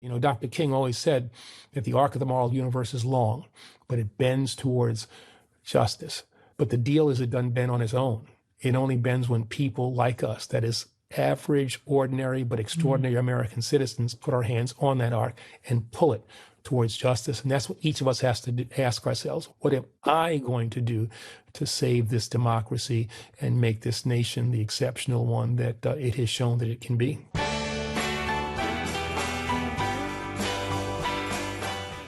Dr. King always said that the arc of the moral universe is long, but it bends towards justice. But the deal is it doesn't bend on its own. It only bends when people like us, that is average, ordinary, but extraordinary American citizens, put our hands on that arc and pull it towards justice. And that's what each of us has to ask ourselves. What am I going to do to save this democracy and make this nation the exceptional one that it has shown that it can be?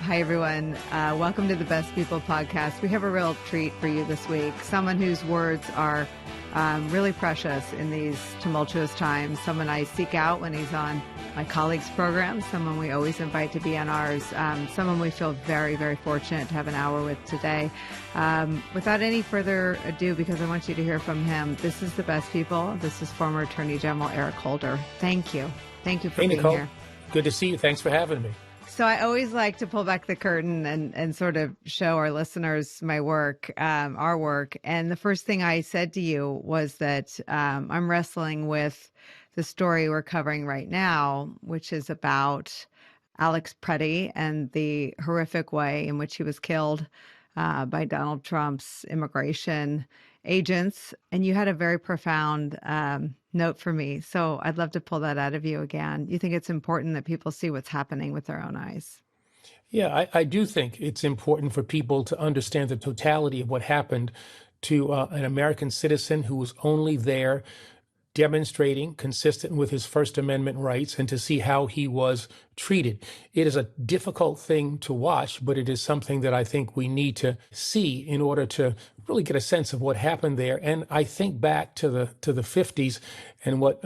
Hi, everyone. Welcome to the Best People podcast. We have a real treat for you this week. Someone whose words are really precious in these tumultuous times. Someone I seek out when he's on my colleagues' programs. Someone we always invite to be on ours. Someone we feel very, very fortunate to have an hour with today. Without any further ado, because I want you to hear from him, this is the Best People. This is former Attorney General Eric Holder. Thank you. Thank you for being Nicole, here. Good to see you. Thanks for having me. So I always like to pull back the curtain and sort of show our listeners my work, our work. And the first thing I said to you was that I'm wrestling with the story we're covering right now, which is about Alex Preddy and the horrific way in which he was killed by Donald Trump's immigration agents. And you had a very profound note for me. So I'd love to pull that out of you again. You think it's important that people see what's happening with their own eyes? Yeah, I do think it's important for people to understand the totality of what happened to an American citizen who was only there demonstrating consistent with his First Amendment rights and to see how he was treated. It is a difficult thing to watch, but it is something that I think we need to see in order to really get a sense of what happened there. And I think back to the 50s and what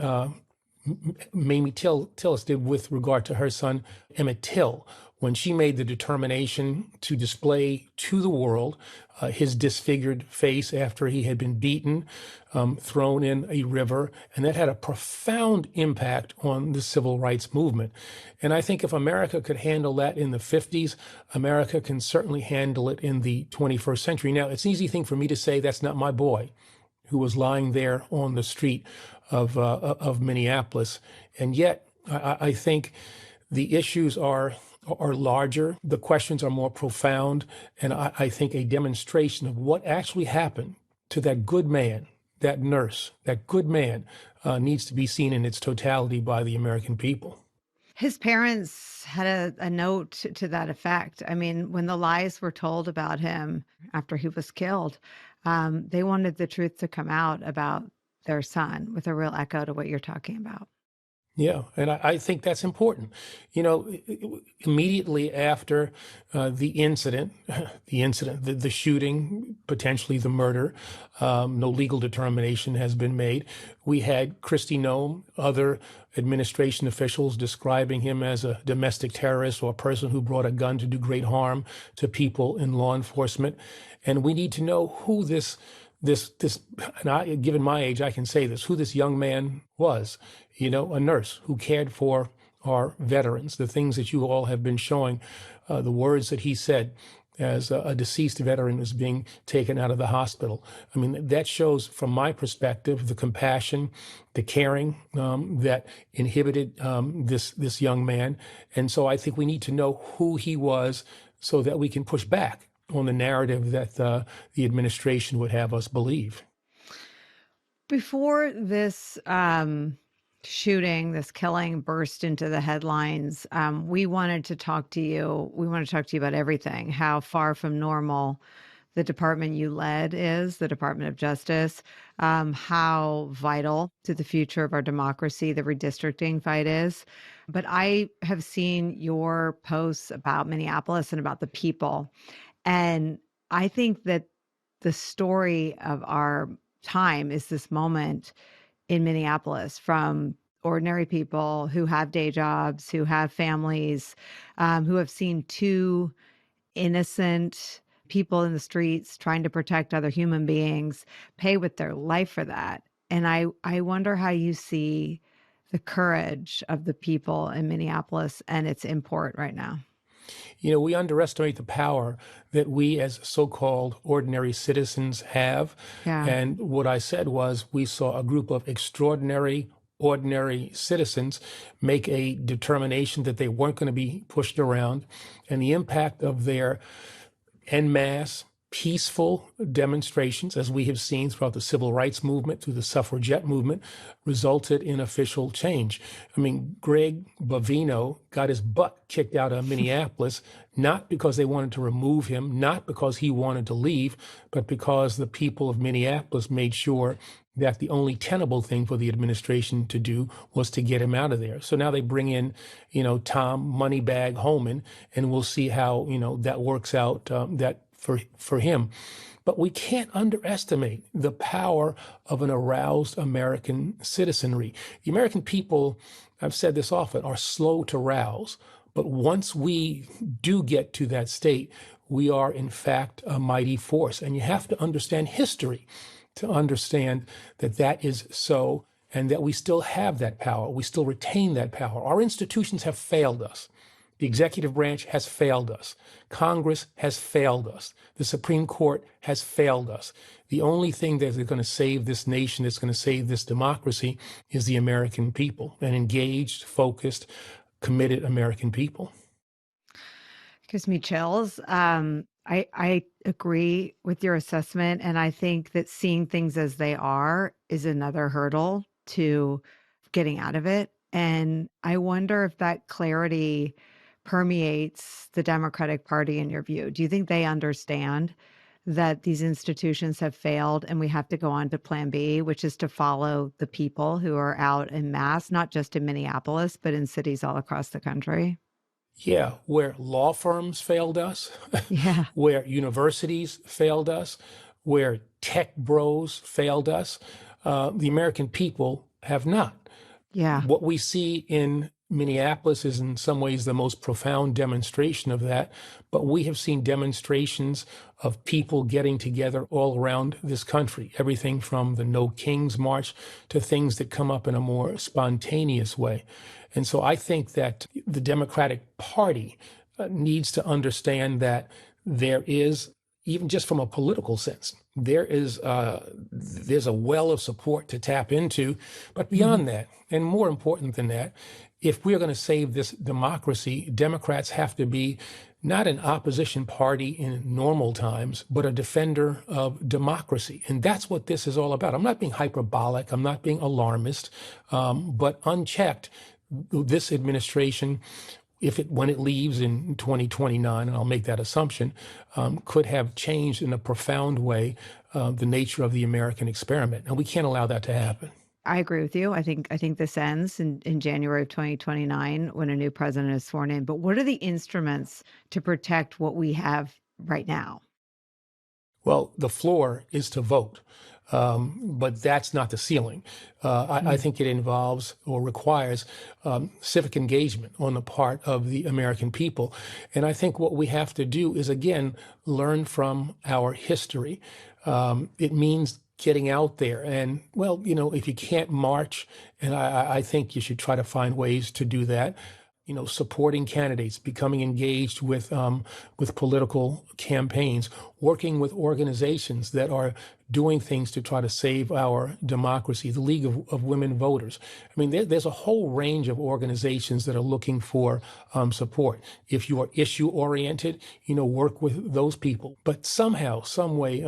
Mamie Tillis did with regard to her son, Emmett Till, when she made the determination to display to the world his disfigured face after he had been beaten, thrown in a river, and that had a profound impact on the civil rights movement. And I think if America could handle that in the 50s, America can certainly handle it in the 21st century. Now, it's an easy thing for me to say that's not my boy who was lying there on the street of Minneapolis. And yet, I think the issues are larger, the questions are more profound, and I think a demonstration of what actually happened to that good man, that nurse, that good man, needs to be seen in its totality by the American people. His parents had a note to that effect. I mean, when the lies were told about him after he was killed, they wanted the truth to come out about their son, with a real echo to what you're talking about. Yeah, and I think that's important. Immediately after the incident, the shooting, potentially the murder, no legal determination has been made. We had Kristi Noem, other administration officials describing him as a domestic terrorist or a person who brought a gun to do great harm to people in law enforcement. And we need to know who this, and given my age, I can say this, who this young man was. A nurse who cared for our veterans, the things that you all have been showing, the words that he said as a deceased veteran was being taken out of the hospital. I mean, that shows, from my perspective, the compassion, the caring that inhibited this young man. And so I think we need to know who he was so that we can push back on the narrative that the administration would have us believe. Before this shooting, this killing burst into the headlines, we wanted to talk to you. We want to talk to you about everything, how far from normal the department you led is, the Department of Justice, how vital to the future of our democracy the redistricting fight is. But I have seen your posts about Minneapolis and about the people. And I think that the story of our time is this moment in Minneapolis, from ordinary people who have day jobs, who have families, who have seen two innocent people in the streets trying to protect other human beings pay with their life for that. And I wonder how you see the courage of the people in Minneapolis and its import right now. We underestimate the power that we as so-called ordinary citizens have. Yeah. And what I said was we saw a group of extraordinary, ordinary citizens make a determination that they weren't going to be pushed around, and the impact of their en masse peaceful demonstrations, as we have seen throughout the civil rights movement, through the suffragette movement, resulted in official change. I mean, Greg Bovino got his butt kicked out of Minneapolis, not because they wanted to remove him, not because he wanted to leave, but because the people of Minneapolis made sure that the only tenable thing for the administration to do was to get him out of there. So now they bring in, Tom Moneybag Holman, and we'll see how, that works out, that for him. But we can't underestimate the power of an aroused American citizenry. The American people, I've said this often, are slow to rouse. But once we do get to that state, we are in fact a mighty force. And you have to understand history to understand that that is so, and that we still have that power. We still retain that power. Our institutions have failed us. The executive branch has failed us. Congress has failed us. The Supreme Court has failed us. The only thing that is going to save this nation, that's going to save this democracy, is the American people, an engaged, focused, committed American people. Gives me chills. I agree with your assessment, and I think that seeing things as they are is another hurdle to getting out of it. And I wonder if that clarity permeates the Democratic Party in your view. Do you think they understand that these institutions have failed and we have to go on to plan B, which is to follow the people who are out en masse, not just in Minneapolis, but in cities all across the country? Yeah, where law firms failed us, Yeah. where universities failed us, where tech bros failed us, the American people have not. Yeah. What we see in Minneapolis is in some ways the most profound demonstration of that, but we have seen demonstrations of people getting together all around this country, everything from the No Kings March to things that come up in a more spontaneous way. And so I think that the Democratic Party needs to understand that there is, even just from a political sense, there's a well of support to tap into. But beyond that, and more important than that, if we're going to save this democracy, Democrats have to be not an opposition party in normal times, but a defender of democracy. And that's what this is all about. I'm not being hyperbolic. I'm not being alarmist. But unchecked, this administration, when it leaves in 2029, and I'll make that assumption, could have changed in a profound way the nature of the American experiment. And we can't allow that to happen. I agree with you. I think this ends in January of 2029 when a new president is sworn in. But what are the instruments to protect what we have right now? Well, the floor is to vote, but that's not the ceiling. I think it involves or requires civic engagement on the part of the American people. And I think what we have to do is, again, learn from our history. It means getting out there. And, well, if you can't march, and I think you should try to find ways to do that, supporting candidates, becoming engaged with political campaigns, working with organizations that are doing things to try to save our democracy, the League of Women Voters. I mean, there's a whole range of organizations that are looking for support. If you are issue-oriented, work with those people. But somehow, some way,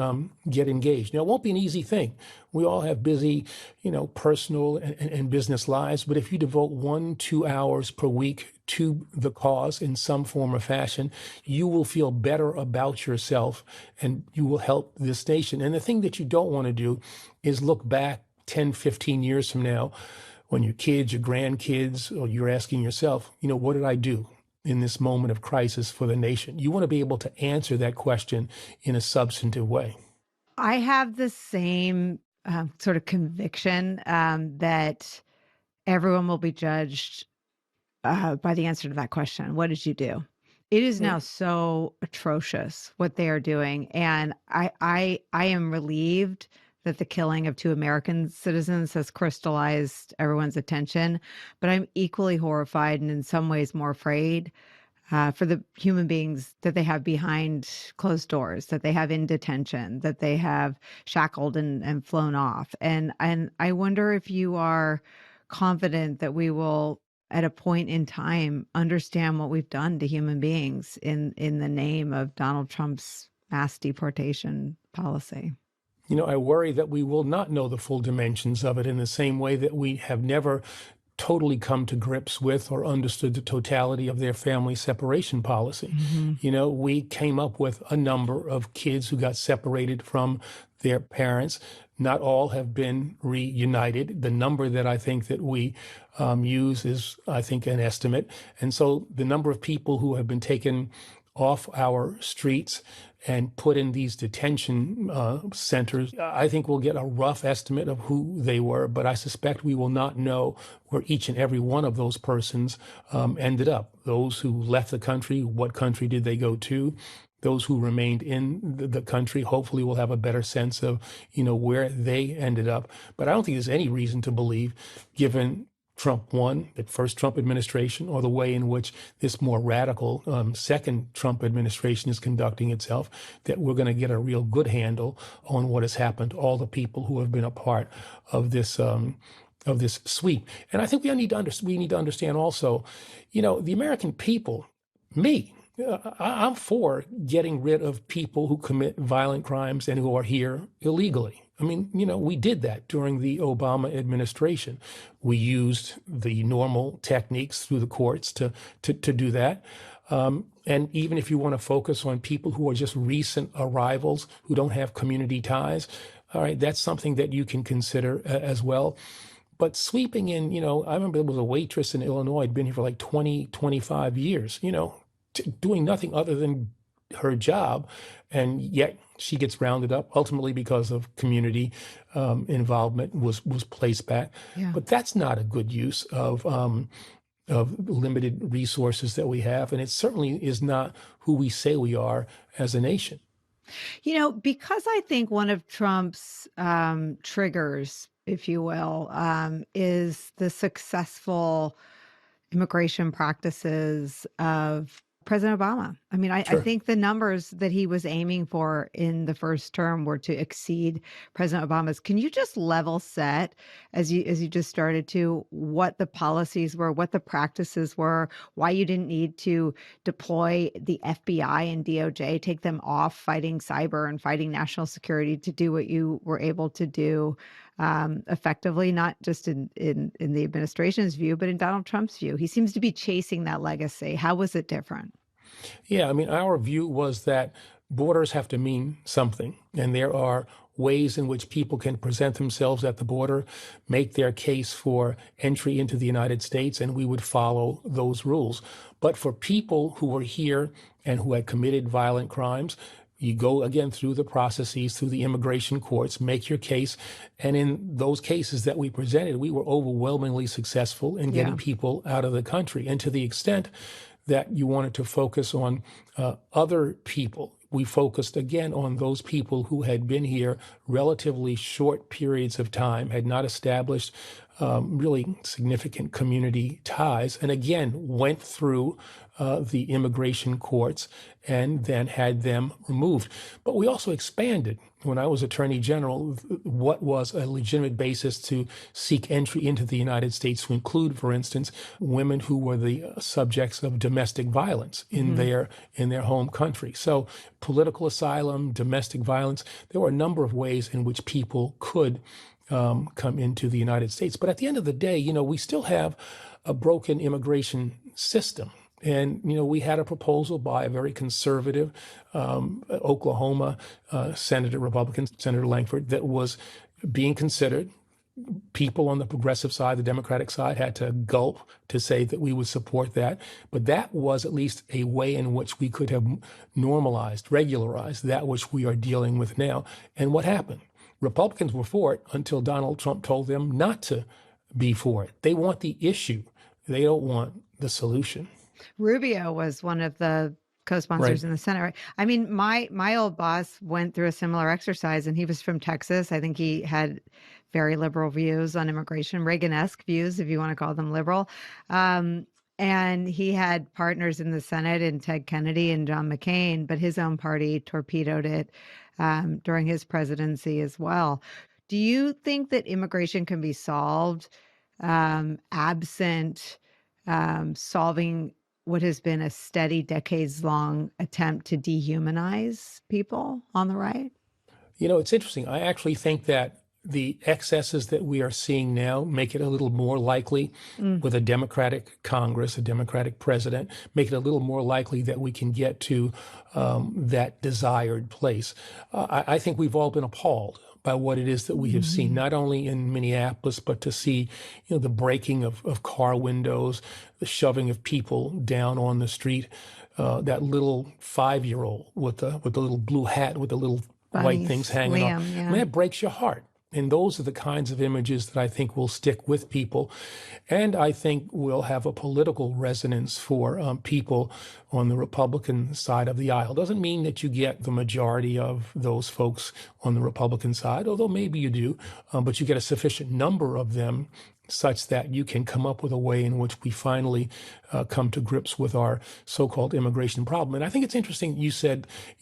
get engaged. Now, it won't be an easy thing. We all have busy, personal and business lives. But if you devote 1-2 hours per week to the cause in some form or fashion, you will feel better about yourself and you will help this nation. And the thing that you don't want to do is look back 10, 15 years from now when your kids, your grandkids, or you're asking yourself, what did I do in this moment of crisis for the nation? You want to be able to answer that question in a substantive way. I have the same sort of conviction that everyone will be judged by the answer to that question. What did you do? It is now so atrocious what they are doing, and I am relieved that the killing of 2 American citizens has crystallized everyone's attention. But I'm equally horrified and in some ways more afraid for the human beings that they have behind closed doors, that they have in detention, that they have shackled and flown off. And I wonder if you are confident that we will, at a point in time, understand what we've done to human beings in the name of Donald Trump's mass deportation policy. I worry that we will not know the full dimensions of it in the same way that we have never totally come to grips with or understood the totality of their family separation policy. Mhm. We came up with a number of kids who got separated from their parents. Not all have been reunited. The number that I think that we use is, I think, an estimate. And so the number of people who have been taken off our streets and put in these detention centers, I think we'll get a rough estimate of who they were, but I suspect we will not know where each and every one of those persons ended up. Those who left the country, what country did they go to? Those who remained in the country, hopefully will have a better sense of, where they ended up. But I don't think there's any reason to believe, given Trump won, the first Trump administration, or the way in which this more radical second Trump administration is conducting itself, that we're going to get a real good handle on what has happened to all the people who have been a part of this sweep. And I think we need to understand also, the American people, me. I'm for getting rid of people who commit violent crimes and who are here illegally. I mean, we did that during the Obama administration. We used the normal techniques through the courts to do that. And even if you want to focus on people who are just recent arrivals who don't have community ties, all right, that's something that you can consider as well. But sweeping in, I remember there was a waitress in Illinois, had been here for like 20, 25 years, doing nothing other than her job, and yet she gets rounded up ultimately because of community involvement was placed back. Yeah. But that's not a good use of limited resources that we have, and it certainly is not who we say we are as a nation. Because I think one of Trump's triggers, if you will, is the successful immigration practices of President Obama. I mean, I Sure. think the numbers that he was aiming for in the first term were to exceed President Obama's. Can you just level set, as you just started to, what the policies were, what the practices were, why you didn't need to deploy the FBI and DOJ, take them off fighting cyber and fighting national security to do what you were able to do effectively, not just in the administration's view, but in Donald Trump's view? He seems to be chasing that legacy. How was it different? Yeah, I mean, our view was that borders have to mean something, and there are ways in which people can present themselves at the border, make their case for entry into the United States, and we would follow those rules. But for people who were here and who had committed violent crimes, you go again through the processes, through the immigration courts, make your case. And in those cases that we presented, we were overwhelmingly successful in getting Yeah. people out of the country. And to the extent that you wanted to focus on other people, we focused again on those people who had been here relatively short periods of time, had not established really significant community ties, and again went through the immigration courts and then had them removed. But we also expanded, when I was Attorney General, what was a legitimate basis to seek entry into the United States to include, for instance, women who were the subjects of domestic violence in their home country. So political asylum, domestic violence, there were a number of ways in which people could come into the United States. But at the end of the day, we still have a broken immigration system. And, we had a proposal by a very conservative Oklahoma Republican Senator Langford, that was being considered. People on the progressive side, the Democratic side, had to gulp to say that we would support that. But that was at least a way in which we could have normalized, regularized that which we are dealing with now. And what happened? Republicans were for it until Donald Trump told them not to be for it. They want the issue. They don't want the solution. Rubio was one of the co-sponsors Right. in the Senate, right? I mean, my old boss went through a similar exercise, and he was from Texas. I think he had very liberal views on immigration, Reagan-esque views, if you want to call them liberal. And he had partners in the Senate in Ted Kennedy and John McCain, but his own party torpedoed it during his presidency as well. Do you think that immigration can be solved absent solving what has been a steady decades long attempt to dehumanize people on the right? It's interesting. I actually think that the excesses that we are seeing now make it a little more likely Mm. with a Democratic Congress, a Democratic president, make it a little more likely that we can get to that desired place. I think we've all been appalled by what it is that we have seen, Mhm. not only in Minneapolis, but to see, the breaking of car windows, the shoving of people down on the street. That little 5-year-old with the little blue hat with the little white things Bunnies, hanging off. Liam, I mean, yeah. that breaks your heart. And those are the kinds of images that I think will stick with people. And I think will have a political resonance for people on the Republican side of the aisle. Doesn't mean that you get the majority of those folks on the Republican side, although maybe you do, but you get a sufficient number of them such that you can come up with a way in which we finally come to grips with our so-called immigration problem. And I think it's interesting. You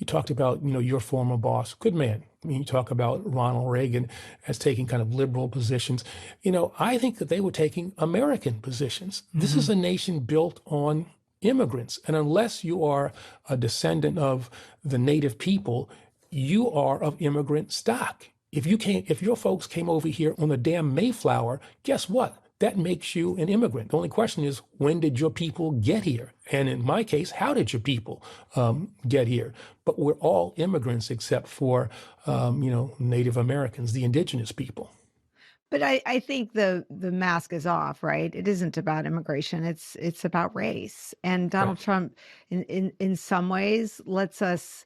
talked about, your former boss, good man. I mean, you talk about Ronald Reagan as taking kind of liberal positions. I think that they were taking American positions. This is Mhm. a nation built on immigrants. And unless you are a descendant of the native people, you are of immigrant stock. If your folks came over here on the damn Mayflower, guess what? That makes you an immigrant. The only question is, when did your people get here? And in my case, how did your people get here? But we're all immigrants except for, Native Americans, the indigenous people. But I think the mask is off, right? It isn't about immigration. It's about race. And Right. Donald Trump in some ways lets us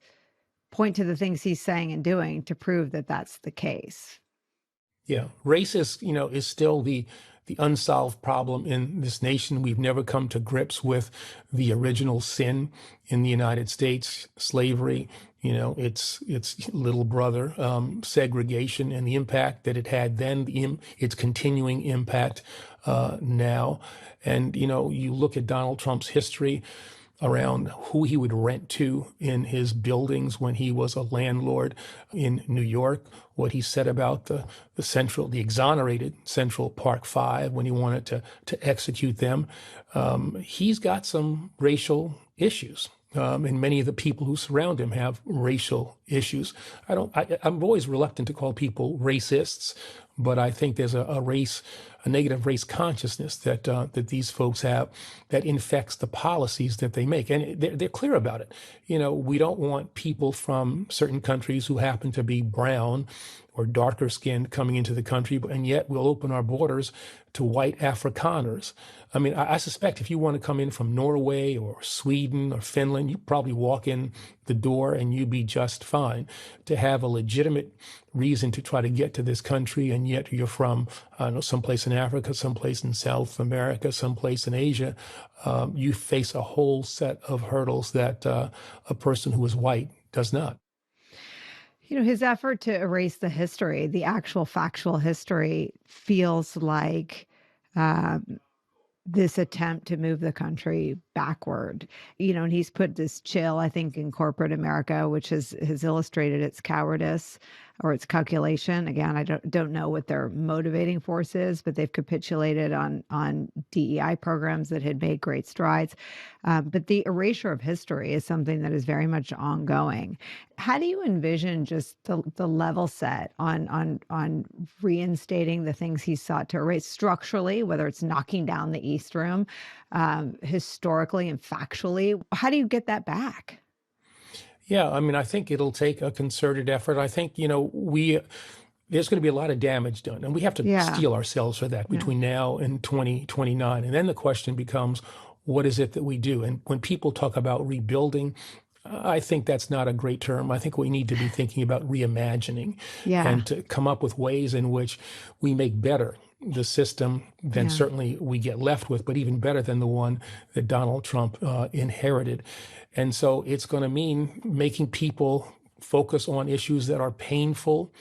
point to the things he's saying and doing to prove that that's the case. Yeah, race is still the unsolved problem in this nation. We've never come to grips with the original sin in the United States, slavery. Its little brother, segregation, and the impact that it had then, its continuing impact now. And you look at Donald Trump's history around who he would rent to in his buildings when he was a landlord in New York, what he said about the exonerated Central Park Five when he wanted to execute them. He's got some racial issues. And many of the people who surround him have racial issues. I'm always reluctant to call people racists, but I think there's a negative race consciousness that these folks have that infects the policies that they make. And they're clear about it. We don't want people from certain countries who happen to be brown or darker skinned coming into the country, and yet we'll open our borders to white Afrikaners. I mean, I suspect if you want to come in from Norway or Sweden or Finland, you probably walk in the door and you'd be just fine. To have a legitimate reason to try to get to this country, and yet you're from, I don't know, someplace in Africa, someplace in South America, someplace in Asia, you face a whole set of hurdles that a person who is white does not. His effort to erase the history, the actual factual history, feels like um, this attempt to move the country backward. And he's put this chill, I think, in corporate America, which has illustrated its cowardice or its calculation. Again, I don't know what their motivating force is, but they've capitulated on DEI programs that had made great strides. But the erasure of history is something that is very much ongoing. How do you envision just the level set on reinstating the things he sought to erase structurally, whether it's knocking down the East Room, historically and factually? How do you get that back? Yeah, I mean, I think it'll take a concerted effort. I think, there's going to be a lot of damage done, and we have to Yeah, steel ourselves for that yeah. between now and 2029. And then the question becomes, what is it that we do? And when people talk about rebuilding, I think that's not a great term. I think we need to be thinking about reimagining Yeah, and to come up with ways in which we make better the system than yeah. certainly we get left with, but even better than the one that Donald Trump inherited. And so it's going to mean making people focus on issues that are painful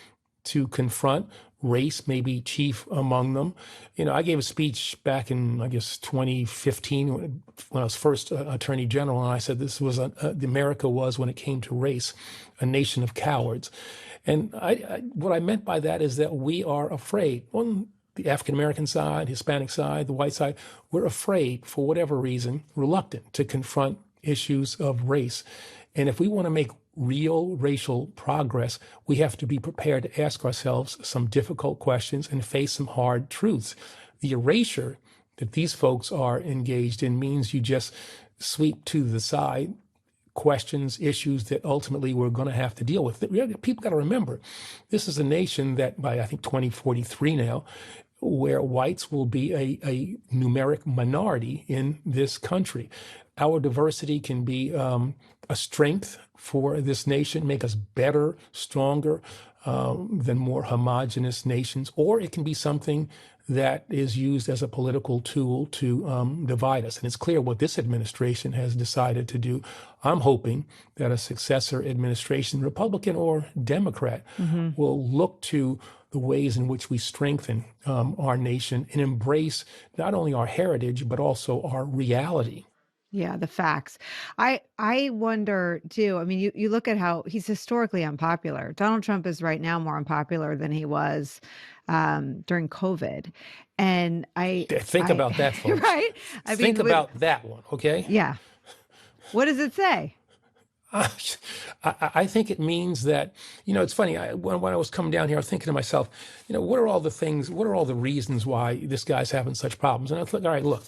to confront. Race may be chief among them. I gave a speech back in, I guess, 2015 when I was first Attorney General, and I said this was America was, when it came to race, a nation of cowards. And what I meant by that is that we are afraid. Well, the African American side, Hispanic side, the white side, we're afraid, for whatever reason, reluctant to confront issues of race. And if we want to make real racial progress, we have to be prepared to ask ourselves some difficult questions and face some hard truths. The erasure that these folks are engaged in means you just sweep to the side questions, issues that ultimately we're going to have to deal with. People got to remember, this is a nation that by, I think, 2043 now, where whites will be a numeric minority in this country. Our diversity can be a strength for this nation, make us better, stronger than more homogenous nations, or it can be something that is used as a political tool to divide us. And it's clear what this administration has decided to do. I'm hoping that a successor administration, Republican or Democrat, will look to the ways in which we strengthen our nation and embrace not only our heritage, but also our reality. Yeah, the facts. I wonder too. I mean, you look at how he's historically unpopular. Donald Trump is right now more unpopular than he was during COVID, and Think about that, folks. right. I Think mean, about that one, okay? yeah. What does it say? I think it means that, it's funny. When I was coming down here, I was thinking to myself, what are all the things, what are all the reasons why this guy's having such problems? And I thought, all right, look,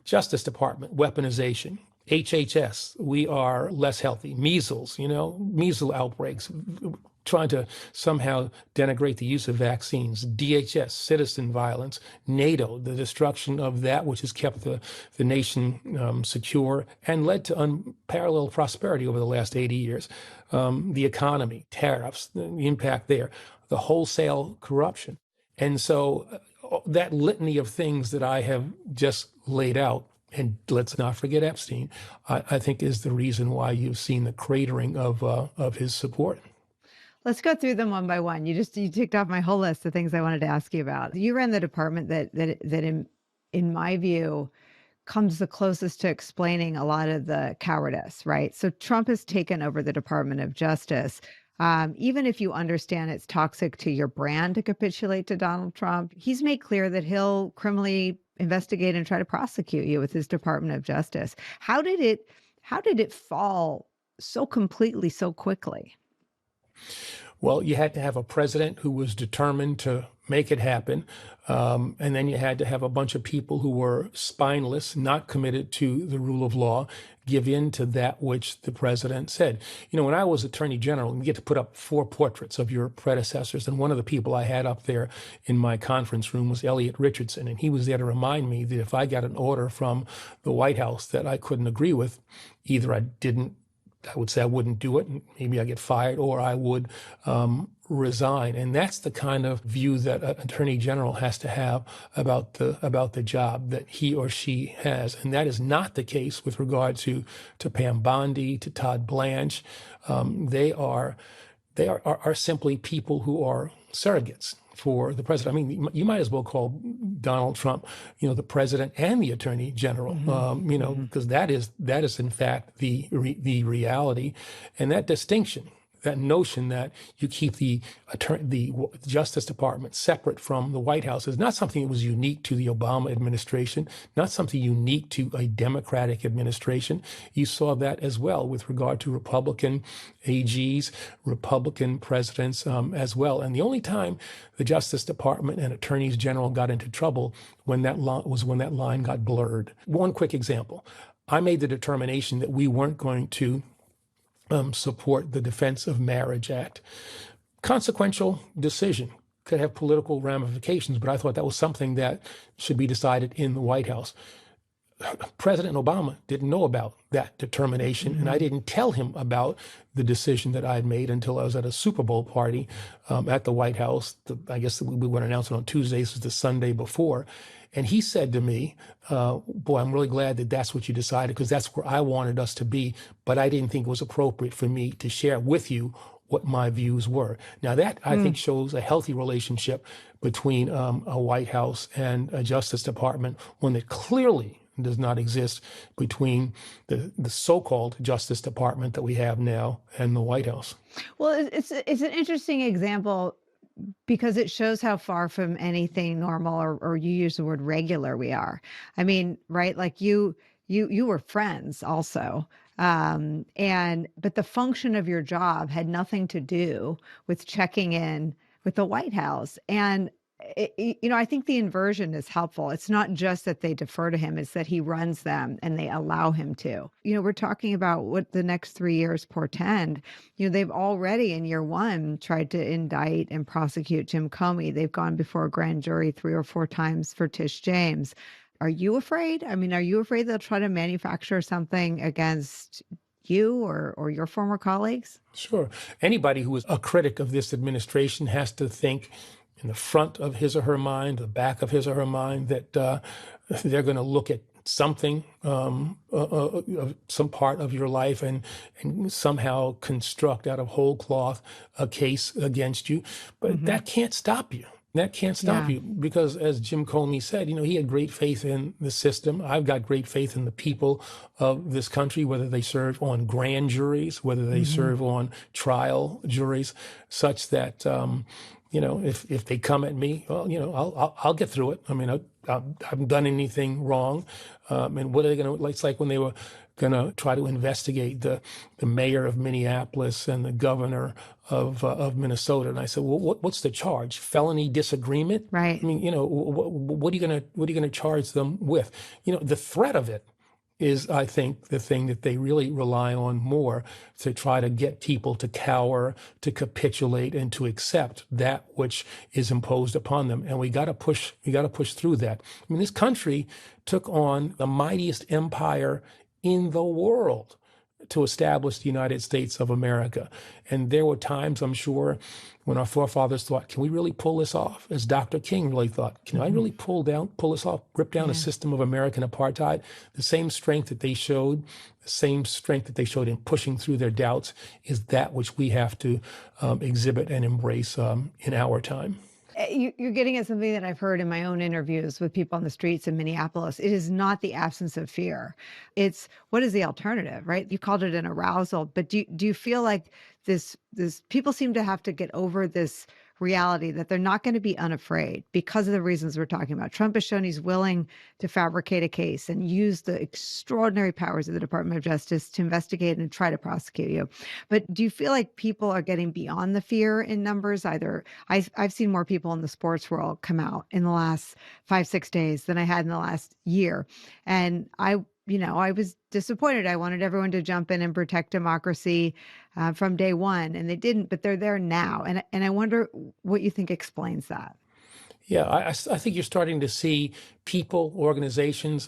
Justice Department, weaponization, HHS, we are less healthy, measles, measles outbreaks, trying to somehow denigrate the use of vaccines, DHS, citizen violence, NATO, the destruction of that which has kept the nation secure and led to unparalleled prosperity over the last 80 years. The economy, tariffs, the impact there, the wholesale corruption. And so that litany of things that I have just laid out, and let's not forget Epstein, I think is the reason why you've seen the cratering of his support. Let's go through them one by one. You ticked off my whole list of things I wanted to ask you about. You ran the department that in my view comes the closest to explaining a lot of the cowardice, right? So Trump has taken over the Department of Justice. Even if you understand it's toxic to your brand to capitulate to Donald Trump, he's made clear that he'll criminally investigate and try to prosecute you with his Department of Justice. How did it fall so completely, so quickly? Well, you had to have a president who was determined to make it happen. And then you had to have a bunch of people who were spineless, not committed to the rule of law, give in to that which the president said. When I was attorney general, you get to put up 4 portraits of your predecessors. And one of the people I had up there in my conference room was Elliot Richardson. And he was there to remind me that if I got an order from the White House that I couldn't agree with, either I would say I wouldn't do it, and maybe I get fired, or I would resign. And that's the kind of view that an attorney general has to have about the job that he or she has. And that is not the case with regard to Pam Bondi, to Todd Blanche. They are simply people who are surrogates for the president. I mean, you might as well call Donald Trump, the president and the attorney general, because that is in fact the reality, and that distinction, that notion that you keep the Justice Department separate from the White House is not something that was unique to the Obama administration, not something unique to a Democratic administration. You saw that as well with regard to Republican AGs, Republican presidents as well. And the only time the Justice Department and attorneys general got into trouble when that line got blurred. One quick example. I made the determination that we weren't going to support the Defense of Marriage Act. Consequential decision, could have political ramifications, but I thought that was something that should be decided in the White House. President Obama didn't know about that determination, and I didn't tell him about the decision that I had made until I was at a Super Bowl party at the White House. I guess we went to announce it on Tuesday. This was the Sunday before. And he said to me, boy, I'm really glad that that's what you decided, because that's where I wanted us to be. But I didn't think it was appropriate for me to share with you what my views were. Now, that I think shows a healthy relationship between a White House and a Justice Department, one that clearly does not exist between the so-called Justice Department that we have now and the White House. Well, it's an interesting example because it shows how far from anything normal, or you use the word regular, we are. I mean, right? Like you were friends also. And but the function of your job had nothing to do with checking in with the White House. And I think the inversion is helpful. It's not just that they defer to him, it's that he runs them and they allow him to. We're talking about what the next 3 years portend. They've already in year one tried to indict and prosecute Jim Comey. They've gone before a grand jury 3 or 4 times for Tish James. Are you afraid? I mean, are you afraid they'll try to manufacture something against you or your former colleagues? Sure. Anybody who is a critic of this administration has to think in the front of his or her mind, the back of his or her mind, that they're going to look at something, some part of your life, and somehow construct out of whole cloth a case against you. But that can't stop you. That can't stop Yeah. you because, as Jim Comey said, he had great faith in the system. I've got great faith in the people of this country, whether they serve on grand juries, whether they serve on trial juries, such that, if they come at me, well, I'll get through it. I mean, I haven't done anything wrong. And what are they going to, it's like when they were going to try to investigate the mayor of Minneapolis and the governor of Minnesota. And I said, well, what's the charge? Felony disagreement? Right. I mean, what are you going to charge them with? The threat of it is, I think, the thing that they really rely on more to try to get people to cower, to capitulate, and to accept that which is imposed upon them. And we got to push through that. I mean, this country took on the mightiest empire in the world to establish the United States of America. And there were times, I'm sure, when our forefathers thought, can we really pull this off? As Dr. King really thought, can I really pull this off, rip down a system of American apartheid? The same strength that they showed, in pushing through their doubts is that which we have to exhibit and embrace in our time. You're getting at something that I've heard in my own interviews with people on the streets in Minneapolis. It is not the absence of fear. It's what is the alternative, right? You called it an arousal, but do you feel like this people seem to have to get over this reality that they're not going to be unafraid because of the reasons we're talking about. Trump has shown he's willing to fabricate a case and use the extraordinary powers of the Department of Justice to investigate and try to prosecute you. But do you feel like people are getting beyond the fear in numbers? Either I've seen more people in the sports world come out in the last 5-6 days than I had in the last year. And I was disappointed. I wanted everyone to jump in and protect democracy from day one, and they didn't, but they're there now. And I wonder what you think explains that. Yeah, I think you're starting to see people, organizations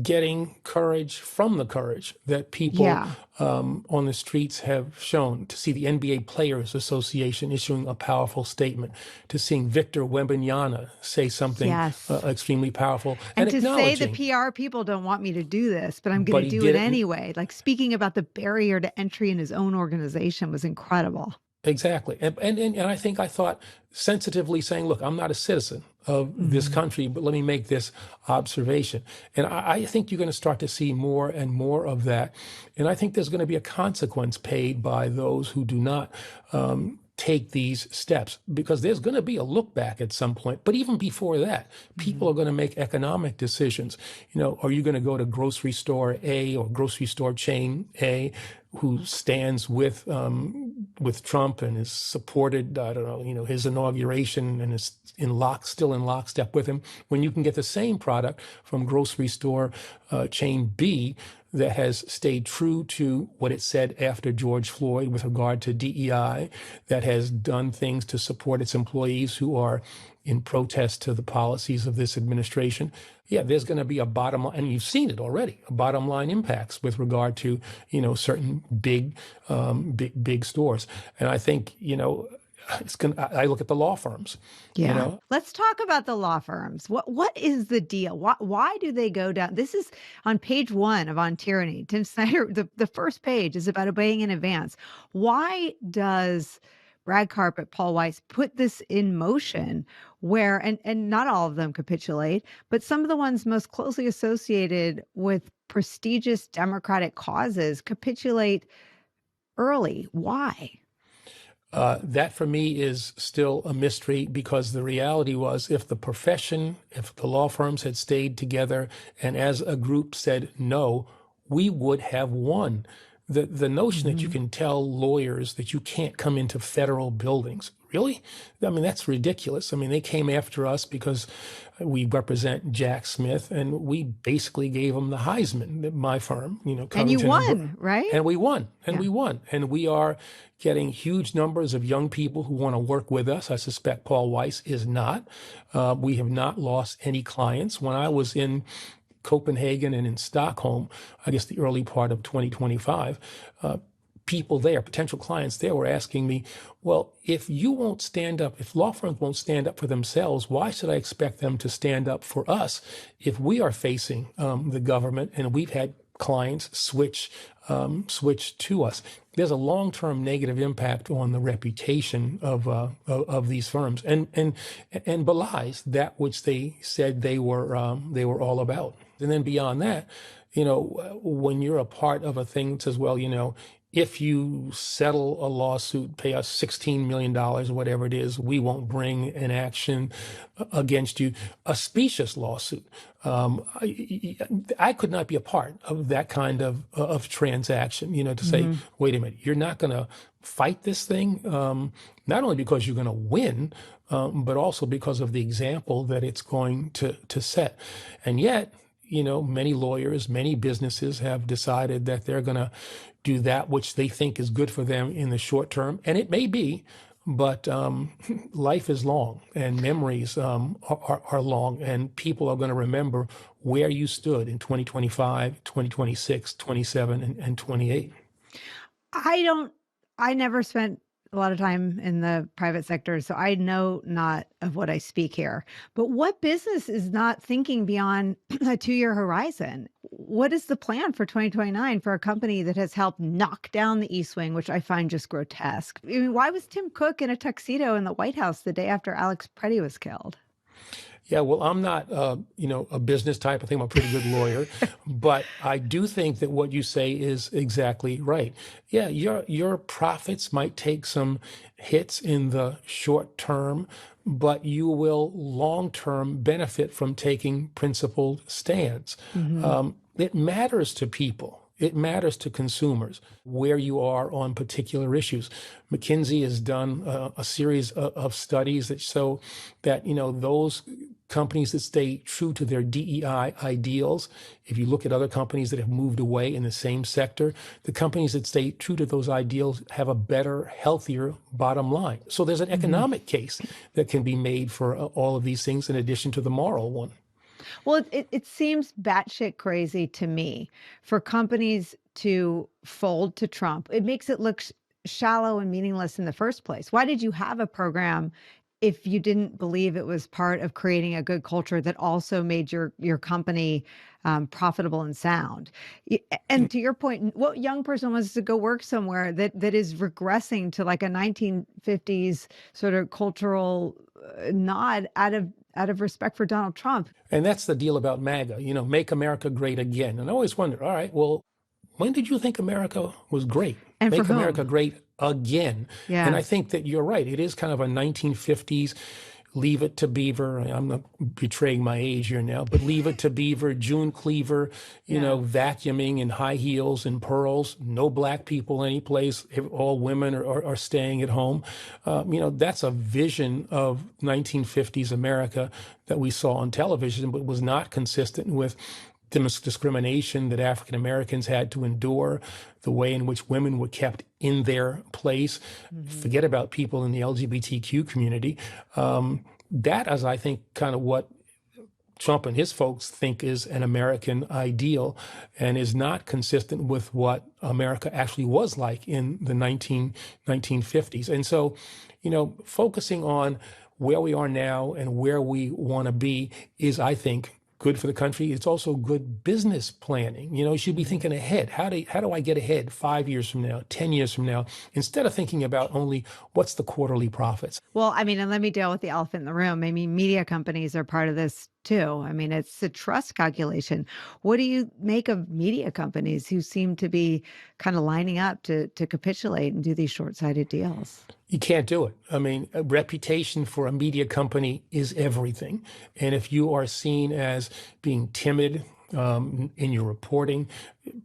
getting courage from the courage that people Yeah. On the streets have shown. To see the NBA Players Association issuing a powerful statement, to seeing Victor Wembanyama say something Yes. Extremely powerful, And to say the acknowledging. PR people don't want me to do this, but I'm going But to he do did it it. anyway. Like speaking about the barrier to entry in his own organization was incredible. Exactly. And I think I thought sensitively saying, look, I'm not a citizen of this country, but let me make this observation. And I think you're going to start to see more and more of that. And I think there's going to be a consequence paid by those who do not take these steps, because there's going to be a look back at some point. But even before that, people are going to make economic decisions. Are you going to go to grocery store A or grocery store chain A, who stands with Trump and is supported, I don't know, his inauguration, and is still in lockstep with him, when you can get the same product from grocery store chain B that has stayed true to what it said after George Floyd with regard to DEI, that has done things to support its employees who are in protest to the policies of this administration. Yeah, there's going to be a bottom line, and you've seen it already, bottom line impacts with regard to, certain big stores. And I think, I look at the law firms. Yeah. Let's talk about the law firms. What is the deal? Why do they go down? This is on page 1 of On Tyranny. Tim Snyder, the first page is about obeying in advance. Why does Brad Carpet, Paul Weiss put this in motion where, and not all of them capitulate, but some of the ones most closely associated with prestigious Democratic causes capitulate early? Why? That for me is still a mystery, because the reality was, if the profession, if the law firms had stayed together and as a group said no, we would have won. The notion that you Hmm. can tell lawyers that you can't come into federal buildings, really? I mean, that's ridiculous. I mean, they came after us because we represent Jack Smith, and we basically gave him the Heisman, my firm, And you Covington won, right? and we won, and Yeah. we won. And we are getting huge numbers of young people who want to work with us. I suspect Paul Weiss is not. We have not lost any clients. When I was in Copenhagen and in Stockholm, I guess the early part of 2025, people there, potential clients there, were asking me, well, if you won't stand up, if law firms won't stand up for themselves, why should I expect them to stand up for us if we are facing the government and we've had clients switch to us? There's a long-term negative impact on the reputation of these firms, and belies that which they said they were all about. And then beyond that, when you're a part of a thing that says, well, if you settle a lawsuit, pay us $16 million, or whatever it is, we won't bring an action against you. A specious lawsuit. I could not be a part of that kind of transaction, to say, Hmm. wait a minute, you're not going to fight this thing, not only because you're going to win, but also because of the example that it's going to set. And yet, many lawyers, many businesses have decided that they're going to do that which they think is good for them in the short term. And it may be, but life is long, and memories are long, and people are going to remember where you stood in 2025, 2026, 27, and 28. I don't, I never spent a lot of time in the private sector, so I know not of what I speak here. But what business is not thinking beyond a 2-year horizon? What is the plan for 2029 for a company that has helped knock down the East Wing, which I find just grotesque? I mean, why was Tim Cook in a tuxedo in the White House the day after Alex Preddy was killed? Yeah, well, I'm not, a business type. I think I'm a pretty good lawyer, but I do think that what you say is exactly right. Yeah, your profits might take some hits in the short term, but you will long term benefit from taking principled stands. Hmm. It matters to people. It matters to consumers where you are on particular issues. McKinsey has done a series of studies that show that those companies that stay true to their DEI ideals. If you look at other companies that have moved away in the same sector, the companies that stay true to those ideals have a better, healthier bottom line. So there's an Hmm. economic case that can be made for all of these things in addition to the moral one. Well, it seems batshit crazy to me for companies to fold to Trump. It makes it look shallow and meaningless in the first place. Why did you have a program if you didn't believe it was part of creating a good culture that also made your company profitable and sound? And to your point, what young person wants to go work somewhere that is regressing to like a 1950s sort of cultural nod out of respect for Donald Trump? And that's the deal about MAGA, make America great again. And I always wonder, all right, well, when did you think America was great? And for Make America whom? great again. And I Yeah. think that you're right. It is kind of a 1950s Leave It to Beaver. I'm not betraying my age here now, but Leave It to Beaver, June Cleaver, Yeah. vacuuming in high heels and pearls, no black people anyplace, all women are staying at home. That's a vision of 1950s America that we saw on television, but was not consistent with discrimination that African Americans had to endure, the way in which women were kept in their place. Mhm. Forget about people in the LGBTQ community. That is, I think, kind of what Trump and his folks think is an American ideal, and is not consistent with what America actually was like in the 1950s. And so, focusing on where we are now and where we want to be is, I think, good for the country. It's also good business planning. You should be Mhm. thinking ahead. How do I get ahead 5 years from now, 10 years from now, instead of thinking about only what's the quarterly profits? Well, I mean, and let me deal with the elephant in the room. I mean, media companies are part of this too. I mean, it's a trust calculation. What do you make of media companies who seem to be kind of lining up to capitulate and do these short-sighted deals? You can't do it. I mean, a reputation for a media company is everything. And if you are seen as being timid in your reporting,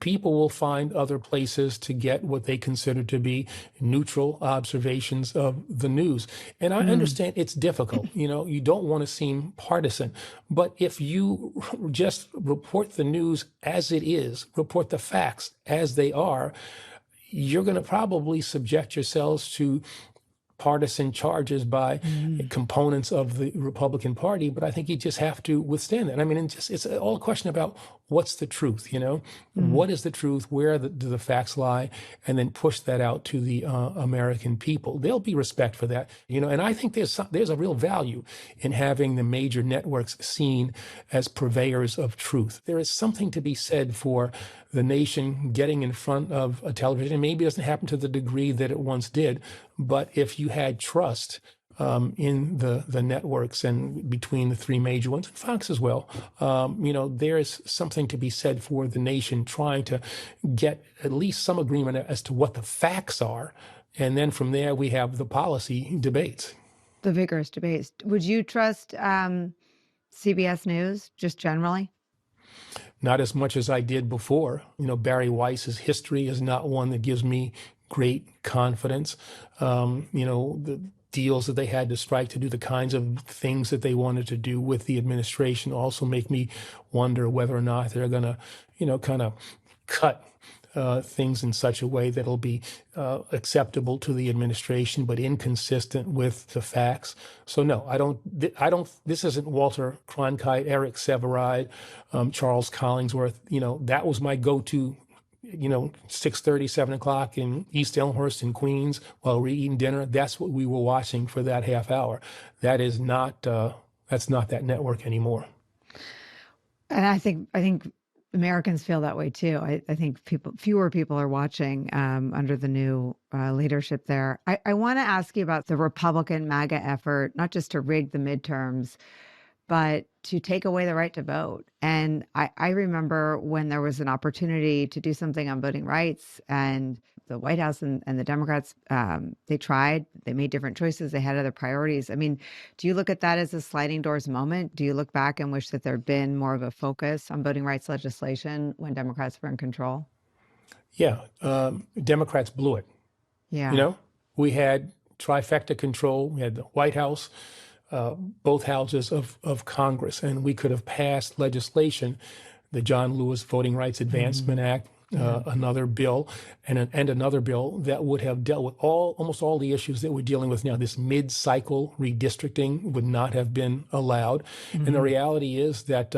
people will find other places to get what they consider to be neutral observations of the news. And I Mm. understand it's difficult. You know, you don't want to seem partisan. But if you just report the news as it is, report the facts as they are, you're going to probably subject yourselves to partisan charges by Mm. components of the Republican Party, but I think you just have to withstand that. I mean, it's all a question about what's the truth, you know? Mm. What is the truth? Where do the facts lie? And then push that out to the American people. There'll be respect for that, you know? And I think there's a real value in having the major networks seen as purveyors of truth. There is something to be said for the nation getting in front of a television. And maybe it doesn't happen to the degree that it once did, but if you had trust in the networks and between the three major ones, and Fox as well, you know, there's something to be said for the nation trying to get at least some agreement as to what the facts are. And then from there, we have the policy debates. The vigorous debates. Would you trust CBS News just generally? Not as much as I did before. You know, Barry Weiss's history is not one that gives me great confidence. You know, the deals that they had to strike to do the kinds of things that they wanted to do with the administration also make me wonder whether or not they're going to, you know, kind of cut things in such a way that'll be acceptable to the administration, but inconsistent with the facts. So no, I don't. This isn't Walter Cronkite, Eric Sevareid, Charles Collingsworth. You know, that was my go-to. You know, 6:30, 7 o'clock in East Elmhurst in Queens while we're eating dinner. That's what we were watching for that half hour. That is not. That's not that network anymore. And I think Americans feel that way too. I think fewer people are watching under the new leadership there. I want to ask you about the Republican MAGA effort, not just to rig the midterms, but to take away the right to vote. And I remember when there was an opportunity to do something on voting rights, and the White House and the Democrats, they made different choices. They had other priorities. I mean, do you look at that as a sliding doors moment? Do you look back and wish that there'd been more of a focus on voting rights legislation when Democrats were in control? Yeah, Democrats blew it. You Yeah. know, we had trifecta control. We had the White House, both houses of Congress, and we could have passed legislation, the John Lewis Voting Rights Advancement Mhm. Act, Yeah. another bill, and another bill that would have dealt with almost all the issues that we're dealing with now. This mid-cycle redistricting would not have been allowed, and the Mhm. reality is that.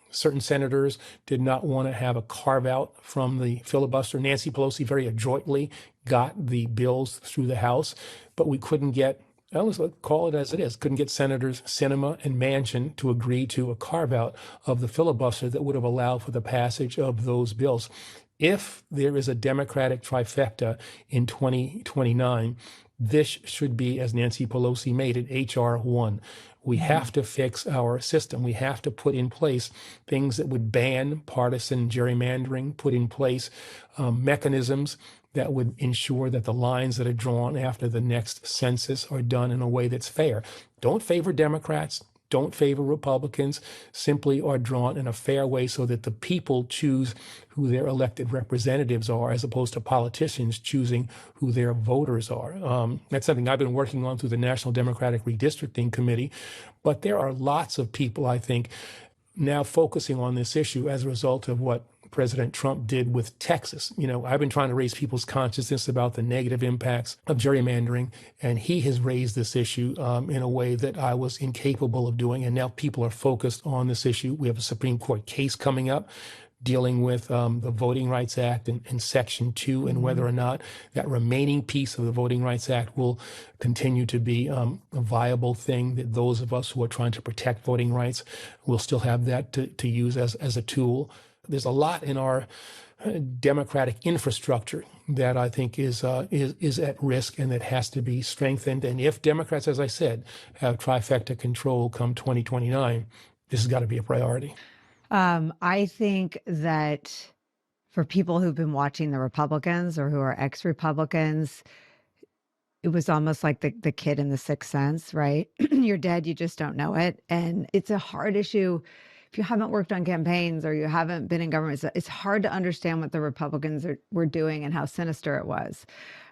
Certain senators did not want to have a carve out from the filibuster. Nancy Pelosi very adroitly got the bills through the House, but we couldn't get, let's call it as it is, couldn't get Senators Sinema and Manchin to agree to a carve out of the filibuster that would have allowed for the passage of those bills. If there is a Democratic trifecta in 2029, this should be, as Nancy Pelosi made it, H.R. 1. We Mhm. have to fix our system. We have to put in place things that would ban partisan gerrymandering, put in place mechanisms that would ensure that the lines that are drawn after the next census are done in a way that's fair. Don't favor Democrats. Don't favor Republicans, simply are drawn in a fair way so that the people choose who their elected representatives are, as opposed to politicians choosing who their voters are. That's something I've been working on through the National Democratic Redistricting Committee. But there are lots of people, I think, now focusing on this issue as a result of what President Trump did with Texas. You know, I've been trying to raise people's consciousness about the negative impacts of gerrymandering, and he has raised this issue in a way that I was incapable of doing. And now people are focused on this issue. We have a Supreme Court case coming up dealing with the Voting Rights Act and Section 2, and whether Mhm. or not that remaining piece of the Voting Rights Act will continue to be a viable thing, that those of us who are trying to protect voting rights will still have that to use as a tool. There's a lot in our democratic infrastructure that I think is at risk and that has to be strengthened. And if Democrats, as I said, have trifecta control come 2029, this has got to be a priority. I think that for people who've been watching the Republicans or who are ex-Republicans, it was almost like the kid in The Sixth Sense, right? You're dead, you just don't know it. And it's a hard issue. If you haven't worked on campaigns or you haven't been in government, it's hard to understand what the Republicans were doing and how sinister it was.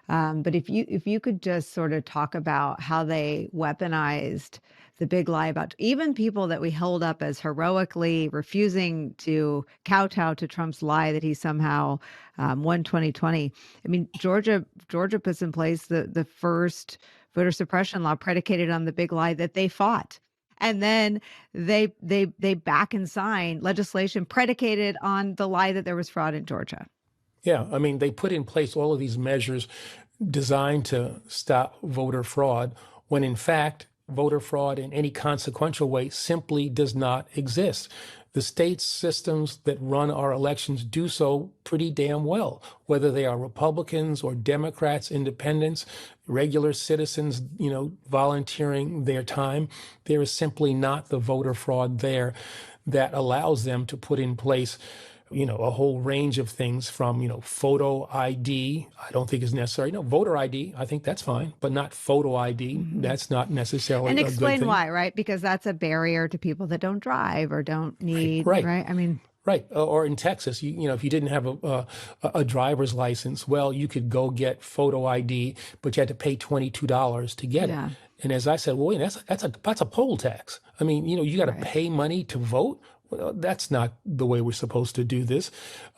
But if you could just sort of talk about how they weaponized the big lie about even people that we held up as heroically refusing to kowtow to Trump's lie that he somehow won 2020. I mean, Georgia puts in place the first voter suppression law predicated on the big lie that they fought. And then they back and sign legislation predicated on the lie that there was fraud in Georgia. Yeah, I mean, they put in place all of these measures designed to stop voter fraud when in fact, voter fraud in any consequential way simply does not exist. The state systems that run our elections do so pretty damn well, whether they are Republicans or Democrats, independents, regular citizens, volunteering their time. There is simply not the voter fraud there that allows them to put in place a whole range of things from, photo ID, I don't think is necessary. No, voter ID, I think that's fine, but not photo ID. Mhm. That's not necessarily And a good explain thing. why, right? Because that's a barrier to people that don't drive or don't need, Right. right? I mean, Right. Or in Texas, if you didn't have a driver's license, well, you could go get photo ID, but you had to pay $22 to get yeah, it. And as I said, well, wait, that's a poll tax. I mean, you got to right. pay money to vote. Well, that's not the way we're supposed to do this.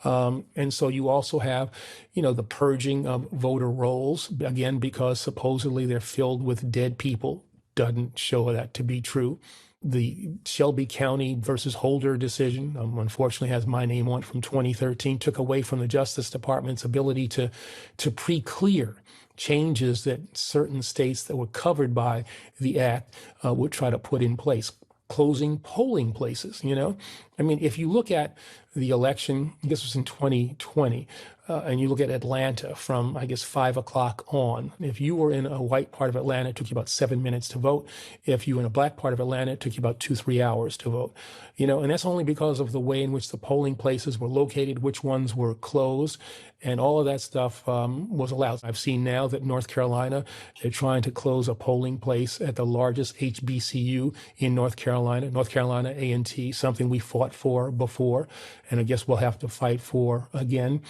And so you also have, the purging of voter rolls, again, because supposedly they're filled with dead people. Doesn't show that to be true. The Shelby County versus Holder decision, unfortunately has my name on it, from 2013, took away from the Justice Department's ability to pre-clear changes that certain states that were covered by the act would try to put in place. Closing polling places, I mean, if you look at the election, this was in 2020, and you look at Atlanta from, I guess, 5 o'clock on. If you were in a white part of Atlanta, it took you about 7 minutes to vote. If you were in a black part of Atlanta, it took you about 2-3 hours to vote. And that's only because of the way in which the polling places were located, which ones were closed, and all of that stuff was allowed. I've seen now that North Carolina, they're trying to close a polling place at the largest HBCU in North Carolina A&T, something we fought for before, and I guess we'll have to fight for again.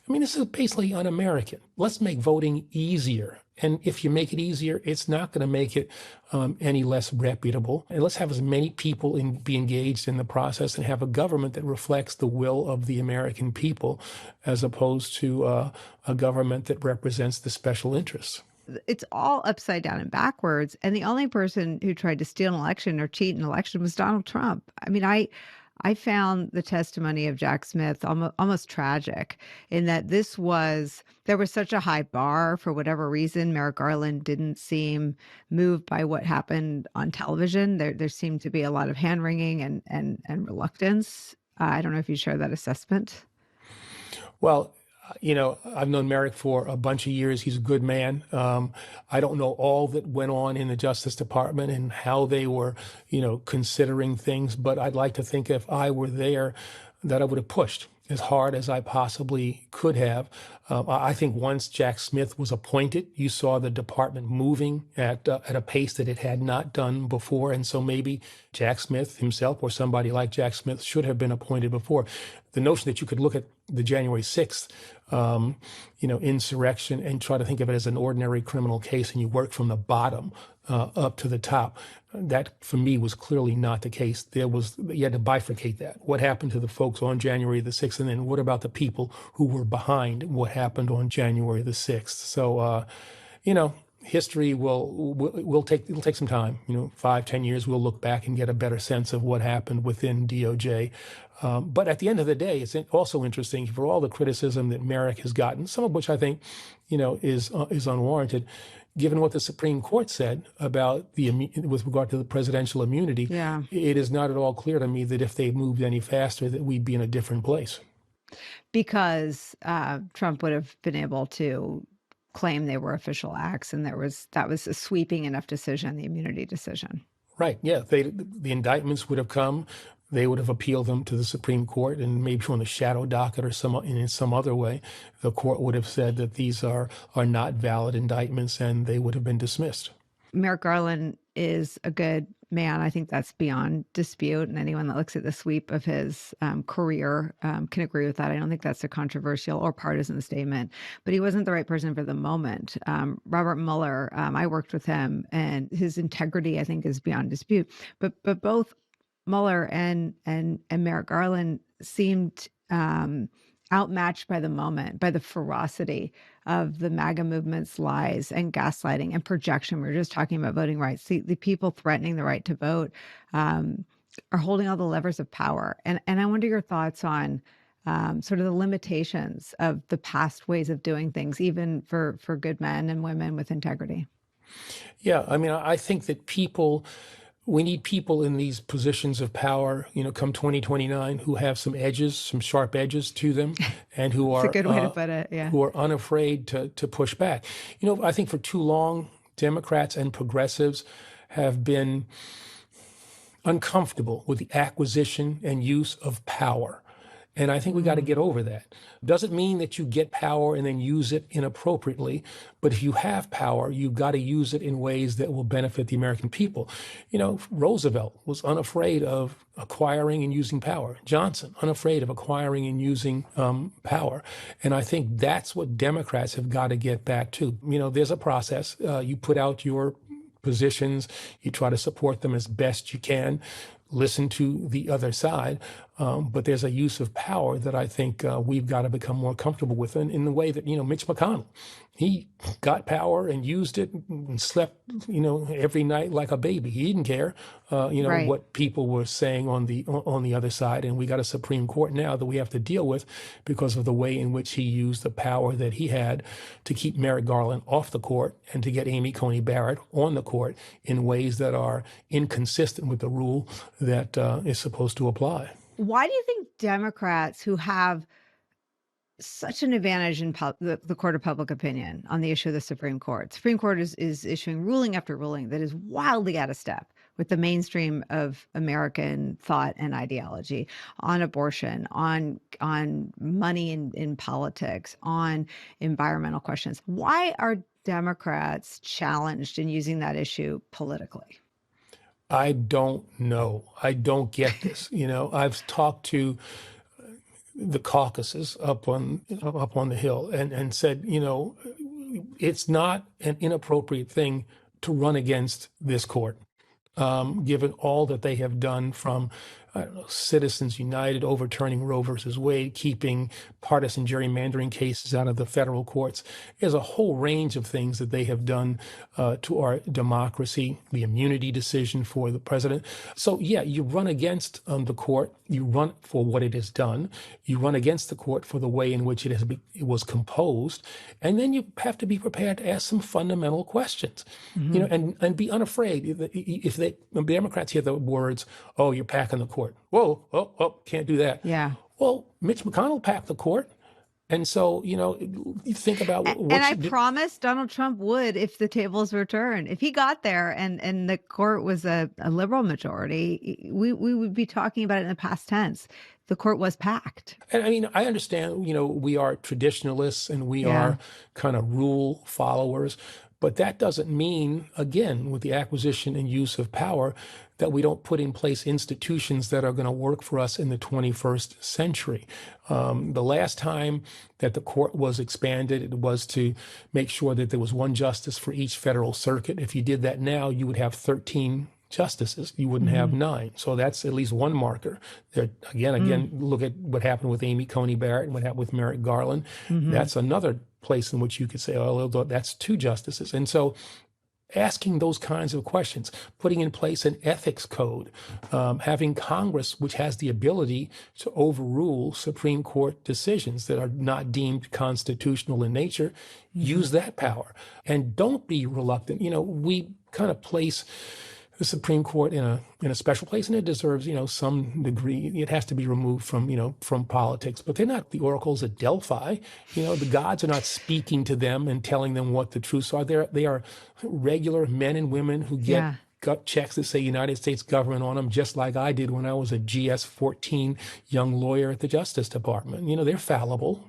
I mean, this is basically un-American. Let's make voting easier. And if you make it easier, it's not going to make it any less reputable. And let's have as many people be engaged in the process and have a government that reflects the will of the American people, as opposed to a government that represents the special interests. It's all upside down and backwards. And the only person who tried to steal an election or cheat an election was Donald Trump. I mean, I found the testimony of Jack Smith almost tragic in that there was such a high bar for whatever reason. Merrick Garland didn't seem moved by what happened on television. There seemed to be a lot of hand wringing and reluctance. I don't know if you share that assessment. Well, I've known Merrick for a bunch of years. He's a good man. I don't know all that went on in the Justice Department and how they were, considering things, but I'd like to think if I were there, that I would have pushed as hard as I possibly could have. I think once Jack Smith was appointed, you saw the department moving at a pace that it had not done before. And so maybe Jack Smith himself or somebody like Jack Smith should have been appointed before. The notion that you could look at the January 6th, insurrection and try to think of it as an ordinary criminal case and you work from the bottom up to the top. That, for me, was clearly not the case. You had to bifurcate that. What happened to the folks on January the 6th? And then what about the people who were behind what happened on January the 6th? So, history it'll take some time, 5-10 years, we'll look back and get a better sense of what happened within DOJ. But at the end of the day, it's also interesting for all the criticism that Merrick has gotten, some of which I think, is unwarranted, given what the Supreme Court said about with regard to the presidential immunity. Yeah. It is not at all clear to me that if they moved any faster, that we'd be in a different place. Because Trump would have been able to claim they were official acts, and that was a sweeping enough decision, the immunity decision. Right. Yeah. The indictments would have come. They would have appealed them to the Supreme Court, and maybe on the shadow docket or in some other way, the court would have said that these are not valid indictments, and they would have been dismissed. Merrick Garland is a good man. I think that's beyond dispute. And anyone that looks at the sweep of his career can agree with that. I don't think that's a controversial or partisan statement, but he wasn't the right person for the moment. Robert Mueller, I worked with him, and his integrity, I think, is beyond dispute. But both Mueller and Merrick Garland seemed outmatched by the moment, by the ferocity of the MAGA movement's lies and gaslighting and projection. We were just talking about voting rights. The people threatening the right to vote are holding all the levers of power. And I wonder your thoughts on sort of the limitations of the past ways of doing things, even for good men and women with integrity. Yeah, I mean, I think that we need people in these positions of power, come 2029, who have some edges, some sharp edges to them, and who It's are a good way to put it. Yeah. who are unafraid to push back. I think for too long, Democrats and progressives have been uncomfortable with the acquisition and use of power. And I think we got to get over that. Doesn't mean that you get power and then use it inappropriately, but if you have power, you've got to use it in ways that will benefit the American people. Roosevelt was unafraid of acquiring and using power. Johnson, unafraid of acquiring and using power. And I think that's what Democrats have got to get back to. There's a process. You put out your positions, you try to support them as best you can, listen to the other side. But there's a use of power that I think we've got to become more comfortable with in the way that, Mitch McConnell, he got power and used it and slept, every night like a baby. He didn't care, Right. what people were saying on the other side. And we got a Supreme Court now that we have to deal with because of the way in which he used the power that he had to keep Merrick Garland off the court and to get Amy Coney Barrett on the court in ways that are inconsistent with the rule that is supposed to apply. Why do you think Democrats who have such an advantage in the court of public opinion on the issue of the Supreme Court. Supreme Court is issuing ruling after ruling that is wildly out of step with the mainstream of American thought and ideology on abortion, on money in politics, on environmental questions. Why are Democrats challenged in using that issue politically? I don't know. I don't get this. I've talked to the caucuses up on the Hill and said, it's not an inappropriate thing to run against this court, given all that they have done from Citizens United overturning Roe versus Wade, keeping partisan gerrymandering cases out of the federal courts. There's a whole range of things that they have done to our democracy, the immunity decision for the president. So, yeah, you run against the court. You run for what it has done. You run against the court for the way in which it was composed. And then you have to be prepared to ask some fundamental questions, and be unafraid. If the Democrats hear the words, "Oh, you're packing the court." Whoa, oh, can't do that. Yeah. Well, Mitch McConnell packed the court. And so, you think about what and I promised Donald Trump would if the tables were turned. If he got there and the court was a liberal majority, we would be talking about it in the past tense. The court was packed. And I mean, I understand, we are traditionalists and we are kind of rule followers. But that doesn't mean, again, with the acquisition and use of power, that we don't put in place institutions that are going to work for us in the 21st century. The last time that the court was expanded, it was to make sure that there was one justice for each federal circuit. If you did that now, you would have 13 justices. You wouldn't have 9. So that's at least one marker. Again, look at what happened with Amy Coney Barrett and what happened with Merrick Garland. That's another place in which you could say, oh, that's 2 justices. And so asking those kinds of questions, putting in place an ethics code, having Congress, which has the ability to overrule Supreme Court decisions that are not deemed constitutional in nature, use that power. And don't be reluctant. We kind of place the Supreme Court in a special place, and it deserves, some degree. It has to be removed from politics. But they're not the oracles at Delphi. The gods are not speaking to them and telling them what the truths are. They are regular men and women who get gut checks that say United States government on them, just like I did when I was a GS-14 young lawyer at the Justice Department. They're fallible.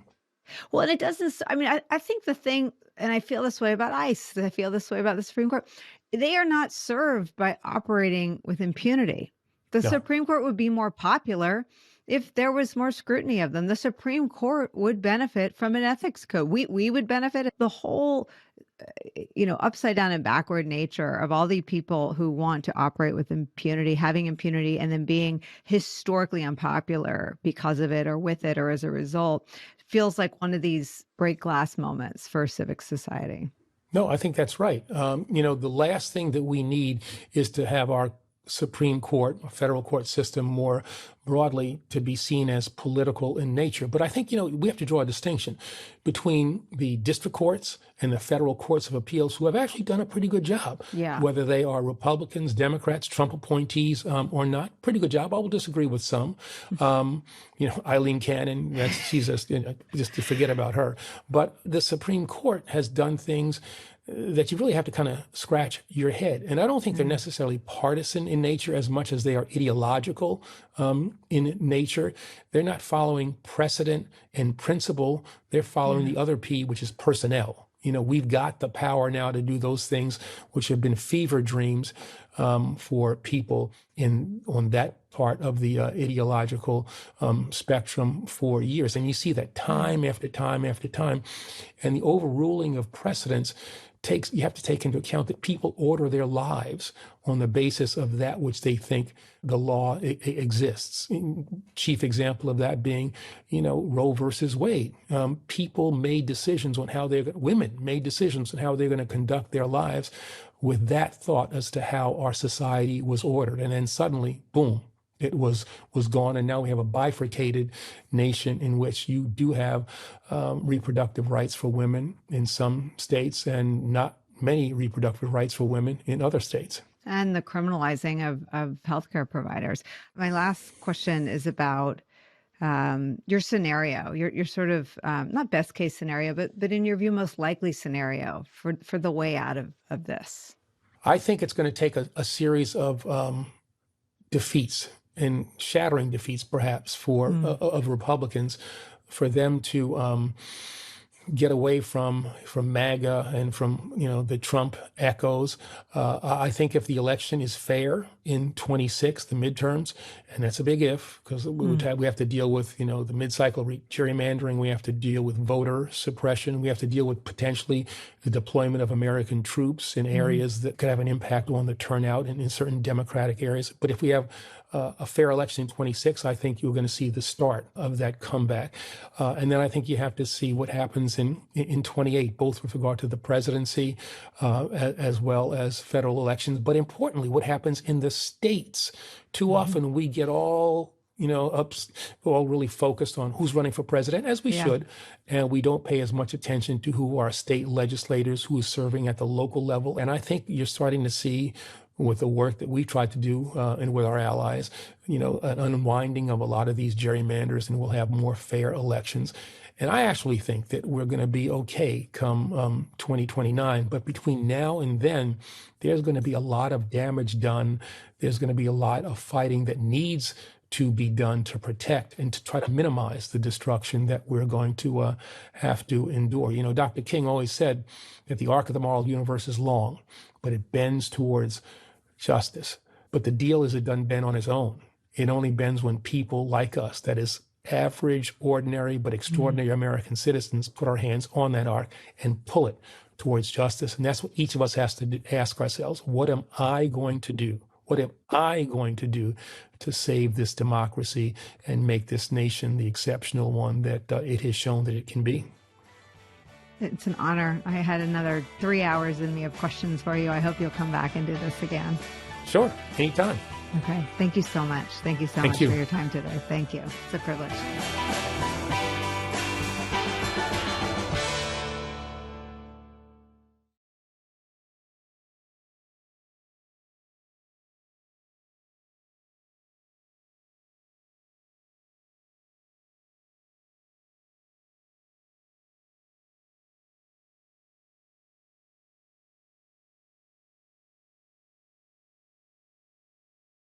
Well, and it doesn't, I mean, I think the thing, and I feel this way about ICE, I feel this way about the Supreme Court, they are not served by operating with impunity. The No. Supreme Court would be more popular if there was more scrutiny of them. The Supreme Court would benefit from an ethics code. We would benefit. The whole upside down and backward nature of all the people who want to operate with impunity, having impunity, and then being historically unpopular because of it or with it or as a result, feels like one of these break glass moments for civic society. No, I think that's right. The last thing that we need is to have our Supreme Court, federal court system more broadly to be seen as political in nature. But I think, we have to draw a distinction between the district courts and the federal courts of appeals who have actually done a pretty good job. Yeah. Whether they are Republicans, Democrats, Trump appointees or not, pretty good job. I will disagree with some. Eileen Cannon, she's just to forget about her. But the Supreme Court has done things that you really have to kind of scratch your head. And I don't think they're necessarily partisan in nature as much as they are ideological in nature. They're not following precedent and principle. They're following the other P, which is personnel. We've got the power now to do those things which have been fever dreams for people on that part of the ideological spectrum for years. And you see that time after time after time. And the overruling of precedents you have to take into account that people order their lives on the basis of that which they think the law exists. Chief example of that being, Roe versus Wade. People made decisions on women made decisions on how they're going to conduct their lives with that thought as to how our society was ordered. And then suddenly, boom, it was gone. And now we have a bifurcated nation in which you do have reproductive rights for women in some states and not many reproductive rights for women in other states. And the criminalizing of healthcare providers. My last question is about your scenario, your sort of not best case scenario, but in your view, most likely scenario for the way out of this. I think it's going to take a series of defeats and shattering defeats, perhaps, of Republicans, for them to get away from MAGA and from the Trump echoes. I think if the election is fair in 26, the midterms, and that's a big if, because we have to deal with the mid-cycle gerrymandering, we have to deal with voter suppression, we have to deal with potentially the deployment of American troops in areas that could have an impact on the turnout in certain Democratic areas. But if we have a fair election in 26, I think you're going to see the start of that comeback. And then I think you have to see what happens in 28, both with regard to the presidency as well as federal elections. But importantly, what happens in the states. Too often we get all really focused on who's running for president, as we should, and we don't pay as much attention to who are state legislators, who is serving at the local level. And I think you're starting to see, with the work that we tried to do and with our allies, an unwinding of a lot of these gerrymanders, and we'll have more fair elections. And I actually think that we're going to be okay come 2029. But between now and then, there's going to be a lot of damage done. There's going to be a lot of fighting that needs to be done to protect and to try to minimize the destruction that we're going to have to endure. Dr. King always said that the arc of the moral universe is long, but it bends towards justice. But the deal is it doesn't bend on its own. It only bends when people like us, that is average, ordinary, but extraordinary American citizens, put our hands on that arc and pull it towards justice. And that's what each of us has to ask ourselves. What am I going to do? What am I going to do to save this democracy and make this nation the exceptional one that it has shown that it can be? It's an honor. I had another 3 hours in me of questions for you. I hope you'll come back and do this again. Sure, anytime. Okay. Thank you so much. Thank you so much for your time today. Thank you. It's a privilege.